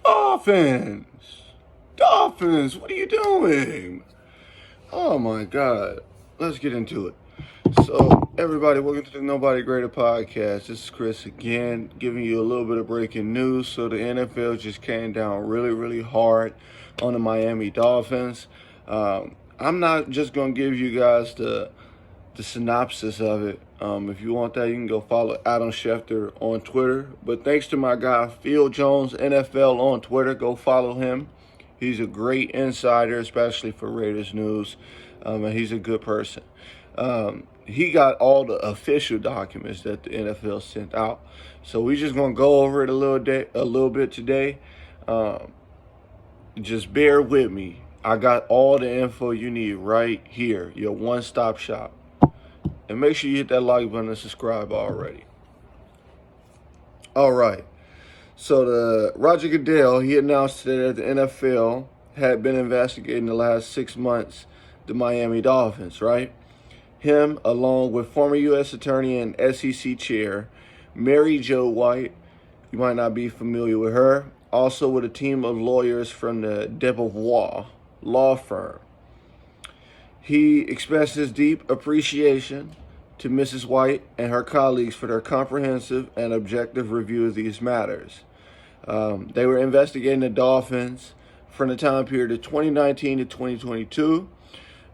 Dolphins! Dolphins, what are you doing? Oh my God. Let's get into it. So, everybody, welcome to the Nobody Greater podcast. This is Chris again, giving you a little bit of breaking news. So, the NFL just came down really hard on the Miami Dolphins. I'm not just going to give you guys the synopsis of it. If you want that, you can go follow Adam Schefter on Twitter. But thanks to my guy, Phil Jones, NFL on Twitter. Go follow him. He's a great insider, especially for Raiders news. And he's a good person. He got all the official documents that the NFL sent out. So we're just going to go over it a little bit today. Just bear with me. I got all the info you need right here, your one-stop shop. And make sure you hit that like button and subscribe already. All right. So the Roger Goodell, he announced that the NFL had been investigating the last 6 months the Miami Dolphins, right? Him, along with former U.S. Attorney and SEC Chair Mary Jo White, you might not be familiar with her, also with a team of lawyers from the Debevoise law firm. He expressed his deep appreciation to Mrs. White and her colleagues for their comprehensive and objective review of these matters. They were investigating the Dolphins from the time period of 2019 to 2022.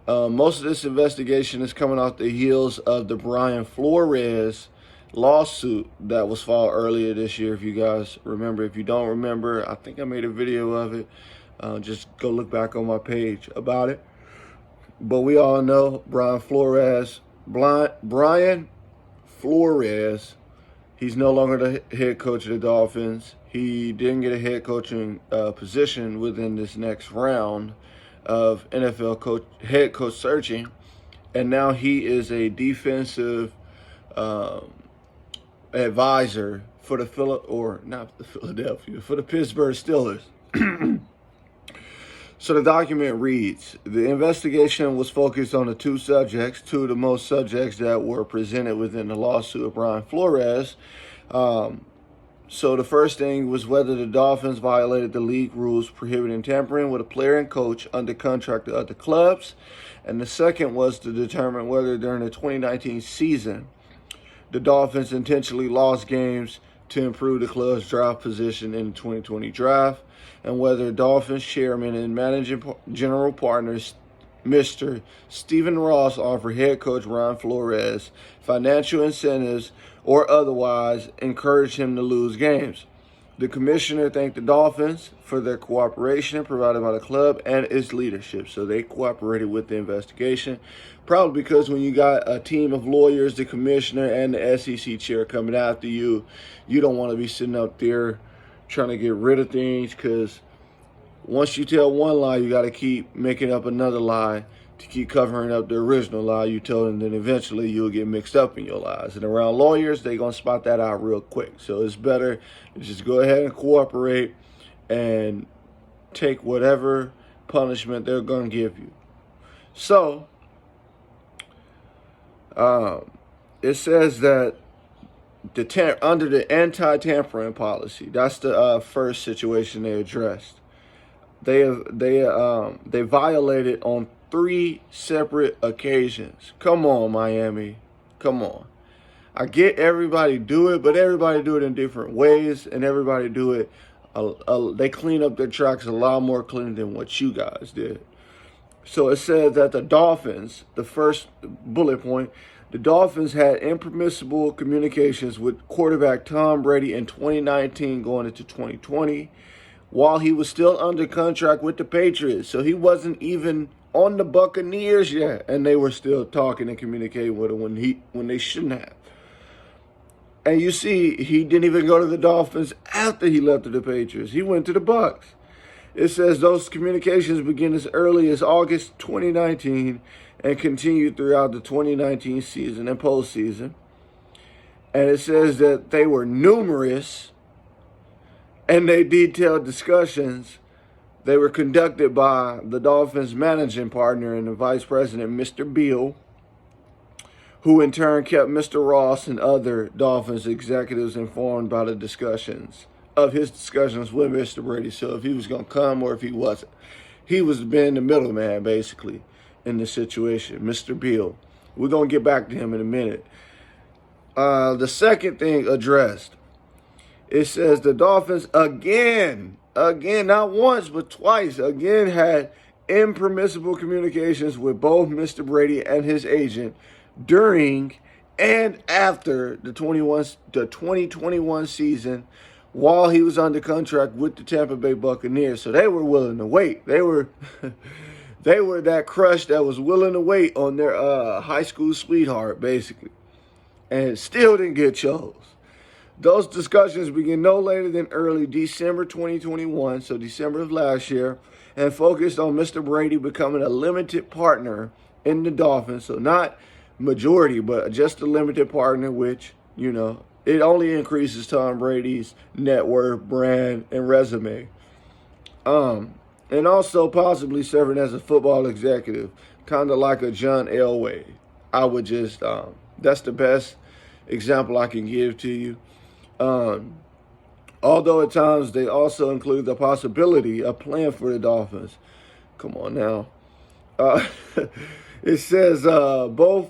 Most of this investigation is coming off the heels of the Flores lawsuit that was filed earlier this year. If you guys remember, if you don't remember, I think I made a video of it. Just go look back on my page about it. But we all know Brian Flores, he's no longer the head coach of the Dolphins. He didn't get a head coaching position within this next round of NFL head coach searching. And now he is a defensive advisor for the Pittsburgh Steelers. So the document reads, the investigation was focused on two of the most subjects that were presented within the lawsuit of Brian Flores. So the first thing was whether the Dolphins violated the league rules prohibiting tampering with a player and coach under contract to other clubs. And the second was to determine whether during the 2019 season, the Dolphins intentionally lost games to improve the club's draft position in the 2020 draft, and whether Dolphins chairman and managing general partners Mr. Stephen Ross offered head coach Brian Flores financial incentives or otherwise encouraged him to lose games. The commissioner thanked the Dolphins for their cooperation provided by the club and its leadership. So they cooperated with the investigation, probably because when you got a team of lawyers, the commissioner and the SEC chair coming after you, you don't want to be sitting up there trying to get rid of things, because once you tell one lie, you got to keep making up another lie to keep covering up the original lie you told, and then eventually you'll get mixed up in your lies. And around lawyers, they're going to spot that out real quick. So it's better to just go ahead and cooperate and take whatever punishment they're going to give you. So it says that under the anti-tampering policy, that's the first situation they addressed. They violated on 3 separate occasions. Come on, Miami. Come on. I get everybody do it, but everybody do it in different ways, and everybody do it. They clean up their tracks a lot more clean than what you guys did. So it says that the Dolphins, the first bullet point, the Dolphins had impermissible communications with quarterback Tom Brady in 2019 going into 2020 while he was still under contract with the Patriots. So he wasn't even on the Buccaneers yet, and they were still talking and communicating with him when they shouldn't have. And you see, he didn't even go to the Dolphins after he left the Patriots. He went to the Bucs. It says those communications began as early as August 2019 and continued throughout the 2019 season and postseason. And it says that they were numerous, and they detailed discussions. They were conducted by the Dolphins' managing partner and the vice president, Mr. Beal, who in turn kept Mr. Ross and other Dolphins executives informed about the discussions of his discussions with Mr. Brady. So if he was going to come or if he wasn't, he was being the middleman basically in the situation. Mr. Beal. We're going to get back to him in a minute. The second thing addressed, it says the Dolphins again, not once, but twice, again had impermissible communications with both Mr. Brady and his agent during and after the 2021 season while he was under contract with the Tampa Bay Buccaneers. So they were willing to wait. They were they were that crush that was willing to wait on their high school sweetheart, basically, and still didn't get chose. Those discussions began no later than early December 2021, so December of last year, and focused on Mr. Brady becoming a limited partner in the Dolphins. So not majority, but just a limited partner, which, you know, it only increases Tom Brady's net worth, brand, and resume. And also possibly serving as a football executive, kind of like a John Elway. I would just, that's the best example I can give to you. Although at times they also include the possibility of playing for the Dolphins. Come on now. It says both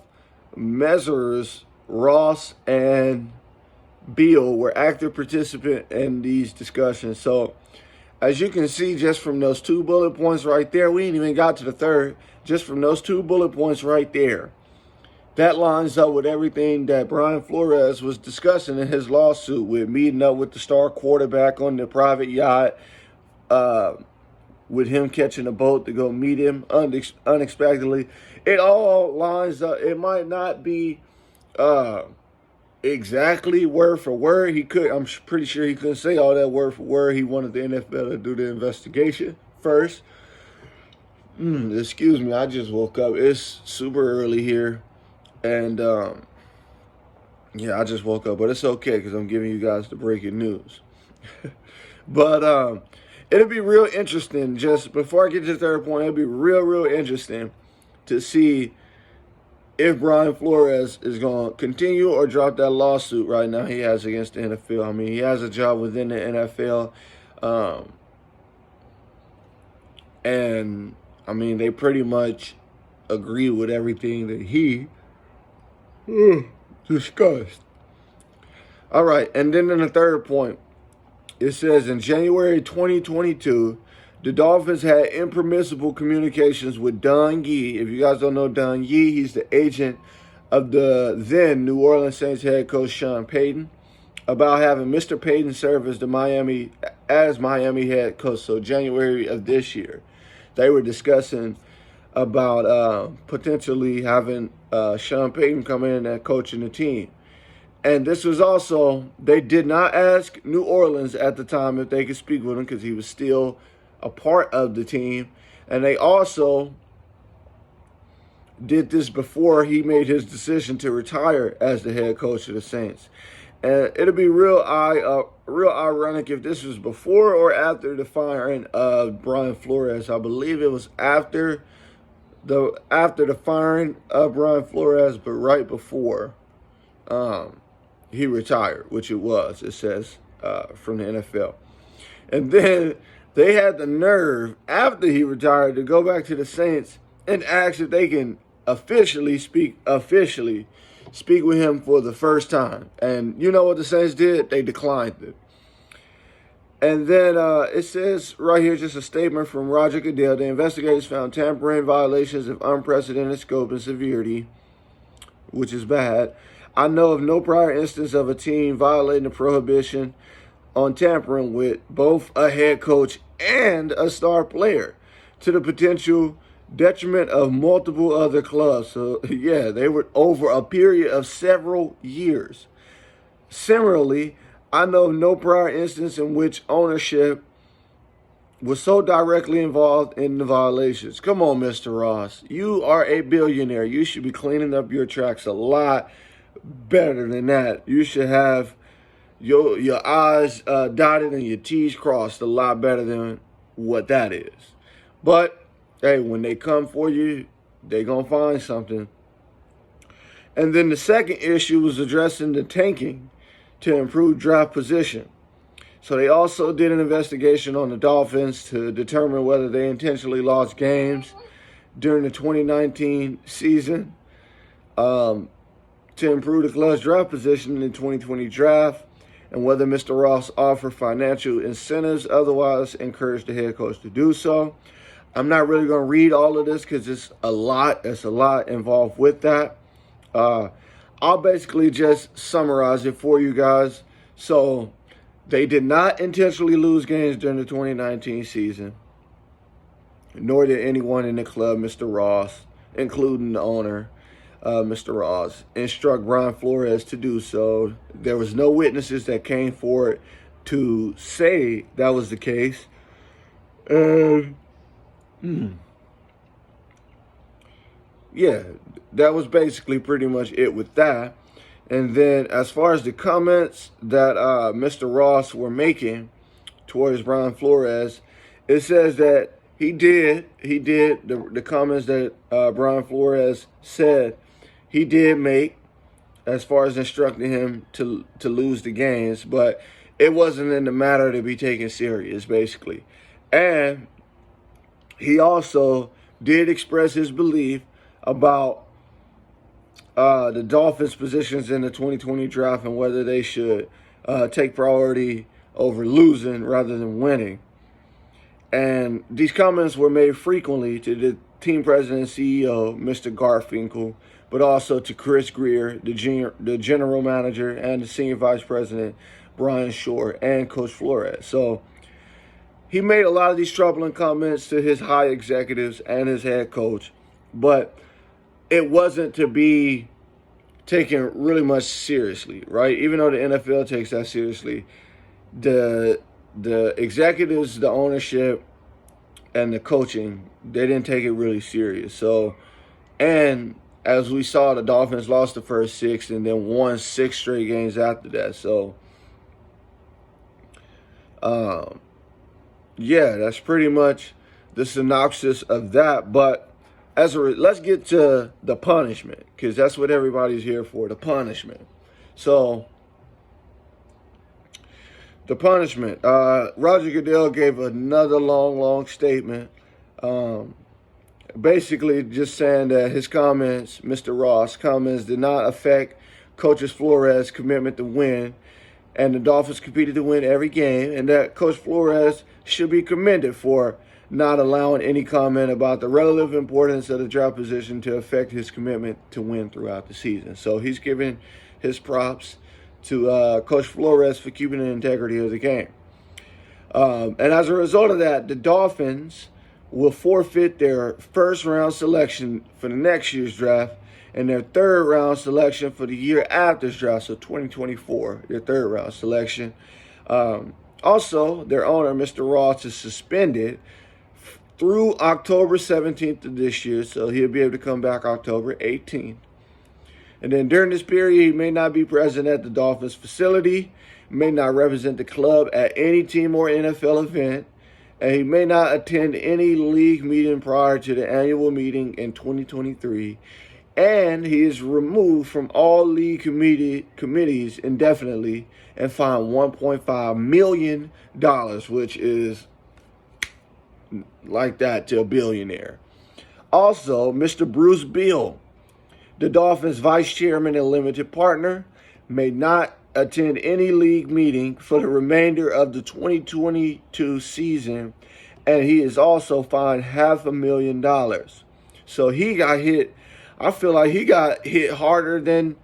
measures, Ross and Beal, were active participants in these discussions. So as you can see, just from those 2 bullet points right there, we ain't even got to the third. Just from those 2 bullet points right there, that lines up with everything that Brian Flores was discussing in his lawsuit, with meeting up with the star quarterback on the private yacht, with him catching a boat to go meet him unexpectedly. It all lines up. It might not be exactly word for word. I'm pretty sure he couldn't say all that word for word. He wanted the NFL to do the investigation first. Excuse me, I just woke up. It's super early here. And, yeah, I just woke up. But it's okay because I'm giving you guys the breaking news. But it'll be real interesting. Just before I get to the third point, it'll be real interesting to see if Brian Flores is going to continue or drop that lawsuit right now he has against the NFL. I mean, he has a job within the NFL. And, I mean, they pretty much agree with everything that he discussed. All right, and then in the third point, it says in January 2022, the Dolphins had impermissible communications with Don Yee. If you guys don't know Don Yee, he's the agent of the then New Orleans Saints head coach Sean Payton, about having Mr. Payton serve as Miami head coach. So January of this year, they were discussing about potentially having Sean Payton come in and coaching the team. And this was also, they did not ask New Orleans at the time if they could speak with him because he was still a part of the team. And they also did this before he made his decision to retire as the head coach of the Saints. And it'll be real ironic if this was before or after the firing of Brian Flores. I believe it was after the firing of Brian Flores, but right before he retired, which it says from the NFL. And then they had the nerve after he retired to go back to the Saints and ask if they can officially speak with him for the first time. And you know what the Saints did? They declined it. And then it says right here, just a statement from Roger Goodell. The investigators found tampering violations of unprecedented scope and severity, which is bad. I know of no prior instance of a team violating the prohibition on tampering with both a head coach and a star player to the potential detriment of multiple other clubs. So, yeah, they were over a period of several years. Similarly, I know of no prior instance in which ownership was so directly involved in the violations. Come on, Mr. Ross. You are a billionaire. You should be cleaning up your tracks a lot better than that. You should have your I's dotted and your T's crossed a lot better than what that is. But, hey, when they come for you, they're going to find something. And then the second issue was addressing the tanking to improve draft position. So they also did an investigation on the Dolphins to determine whether they intentionally lost games during the 2019 season to improve the club's draft position in the 2020 draft, and whether Mr. Ross offered financial incentives, otherwise encouraged the head coach to do so. I'm not really going to read all of this because it's a lot. It's a lot involved with that. I'll basically just summarize it for you guys. So they did not intentionally lose games during the 2019 season, nor did anyone in the club, Mr. Ross, including the owner, Mr. Ross, instruct Brian Flores to do so. There was no witnesses that came forward to say that was the case. Yeah, that was basically pretty much it with that. And then as far as the comments that Mr. Ross were making towards Brian Flores, it says that he did the comments that Brian Flores said he did make as far as instructing him to lose the games, but it wasn't in the matter to be taken serious, basically. And he also did express his belief about the Dolphins' positions in the 2020 draft and whether they should take priority over losing rather than winning. And these comments were made frequently to the team president and CEO, Mr. Garfinkel, but also to Chris Greer, the general manager, and the senior vice president, Brian Shore, and Coach Flores. So he made a lot of these troubling comments to his high executives and his head coach, but it wasn't to be taken really much seriously, right? Even though the NFL takes that seriously, the executives, the ownership, and the coaching, they didn't take it really serious. So, and as we saw, the Dolphins lost the first 6 and then won 6 straight games after that. So, yeah, that's pretty much the synopsis of that. But let's get to the punishment, because that's what everybody's here for, the punishment. So, the punishment. Roger Goodell gave another long statement, basically just saying that his comments, Mr. Ross' comments, did not affect Coach Flores' commitment to win, and the Dolphins competed to win every game, and that Coach Flores should be commended for not allowing any comment about the relative importance of the draft position to affect his commitment to win throughout the season. So he's giving his props to Coach Flores for keeping the integrity of the game. And as a result of that, the Dolphins will forfeit their first-round selection for the next year's draft and their third-round selection for the year after this draft, so 2024, their third-round selection. Also, their owner, Mr. Ross, is suspended through October 17th of this year, so he'll be able to come back October 18th. And then during this period, he may not be present at the Dolphins facility, may not represent the club at any team or NFL event, and he may not attend any league meeting prior to the annual meeting in 2023. And he is removed from all league committees indefinitely and fined $1.5 million, which is like that to a billionaire. Also, Mr. Bruce Beal, the Dolphins vice chairman and limited partner, may not attend any league meeting for the remainder of the 2022 season, and he is also fined $500,000. So he got hit. I feel like he got hit harder than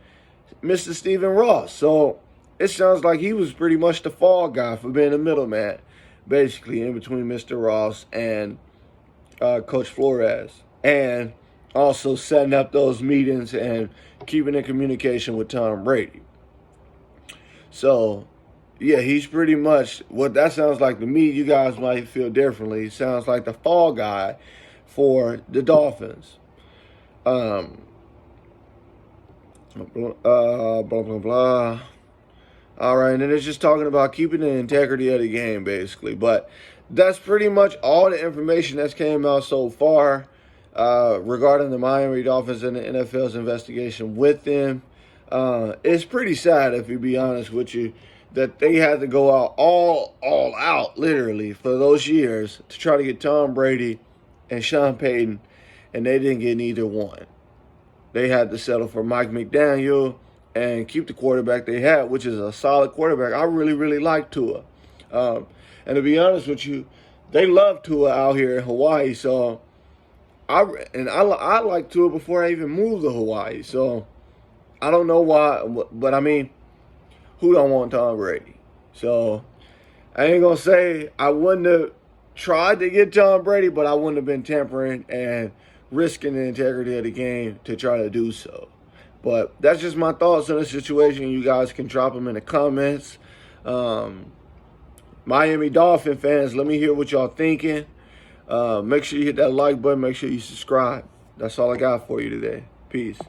Mr. Stephen Ross. So it sounds like he was pretty much the fall guy for being a middleman, basically, in between Mr. Ross and Coach Flores, and also setting up those meetings and keeping in communication with Tom Brady. So, yeah, he's pretty much what that sounds like to me. You guys might feel differently. It sounds like the fall guy for the Dolphins. Blah, blah, blah. All right, and then it's just talking about keeping the integrity of the game, basically. But that's pretty much all the information that's came out so far regarding the Miami Dolphins and the NFL's investigation with them. It's pretty sad, if you be honest with you, that they had to go out all out, literally, for those years to try to get Tom Brady and Sean Payton, and they didn't get neither one. They had to settle for Mike McDaniel and keep the quarterback they had, which is a solid quarterback. I really like Tua. And to be honest with you, they love Tua out here in Hawaii. So I liked Tua before I even moved to Hawaii. So I don't know why, but I mean, who don't want Tom Brady? So I ain't gonna say I wouldn't have tried to get Tom Brady, but I wouldn't have been tampering and risking the integrity of the game to try to do so. But that's just my thoughts on the situation. You guys can drop them in the comments. Miami Dolphin fans, let me hear what y'all thinking. Make sure you hit that like button. Make sure you subscribe. That's all I got for you today. Peace.